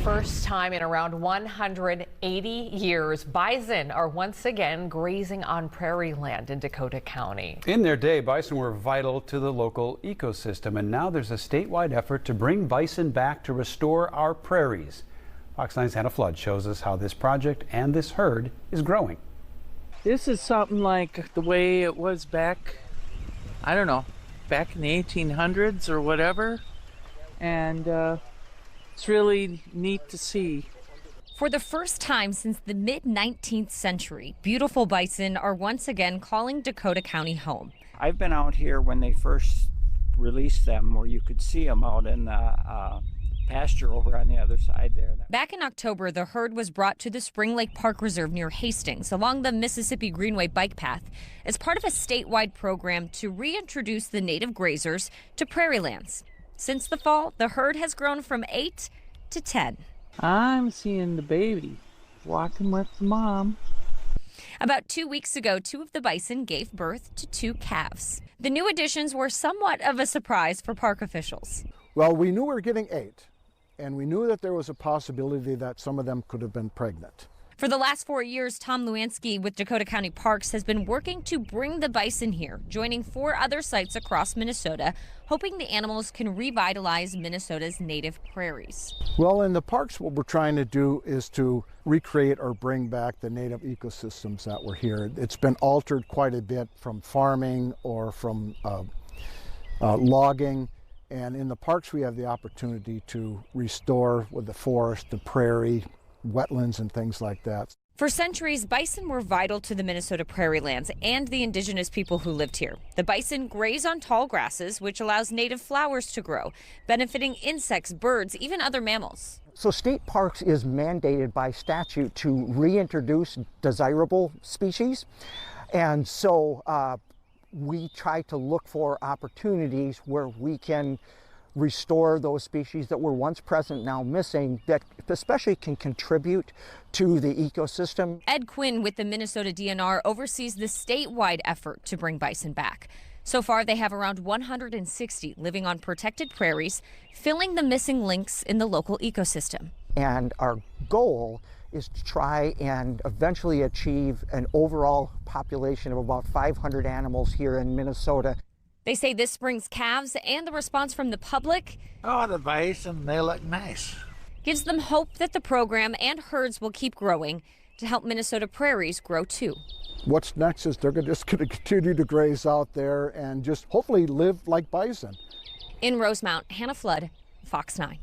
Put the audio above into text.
first time in around 180 years, bison are once again grazing on prairie land in Dakota County. In their day, bison were vital to the local ecosystem, and now there's a statewide effort to bring bison back to restore our prairies. Fox 9's Hannah Flood shows us how this project and this herd is growing. This is something like the way it was back, I don't know, back in the 1800s or whatever, and it's really neat to see. For the first time since the mid-19th century, beautiful bison are once again calling Dakota County home. I've been out here when they first released them, where you could see them out in the pasture over on the other side there. Back in October, the herd was brought to the Spring Lake Park Reserve near Hastings along the Mississippi Greenway bike path as part of a statewide program to reintroduce the native grazers to prairie lands. Since the fall, the herd has grown from 8 to 10. I'm seeing the baby walking with the mom. About 2 weeks ago, 2 of the bison gave birth to 2 calves. The new additions were somewhat of a surprise for park officials. Well, we knew we were getting 8, and we knew that there was a possibility that some of them could have been pregnant. For the last 4 years, Tom Lewanski with Dakota County Parks has been working to bring the bison here, joining 4 other sites across Minnesota, hoping the animals can revitalize Minnesota's native prairies. Well, in the parks, what we're trying to do is to recreate or bring back the native ecosystems that were here. It's been altered quite a bit from farming or from logging. And in the parks, we have the opportunity to restore with the forest, the prairie, wetlands, and things like that. For centuries, bison were vital to the Minnesota prairie lands and the indigenous people who lived here. The bison graze on tall grasses, which allows native flowers to grow, benefiting insects, birds, even other mammals. So state parks is mandated by statute to reintroduce desirable species. And so we try to look for opportunities where we can restore those species that were once present, now missing, that especially can contribute to the ecosystem. Ed Quinn with the Minnesota DNR oversees the statewide effort to bring bison back. So far, they have around 160 living on protected prairies, filling the missing links in the local ecosystem. And our goal is to try and eventually achieve an overall population of about 500 animals here in Minnesota. They say this brings calves and the response from the public. Oh, the bison, they look nice. Gives them hope that the program and herds will keep growing to help Minnesota prairies grow too. What's next is they're just going to continue to graze out there and just hopefully live like bison. In Rosemount, Hannah Flood, Fox 9.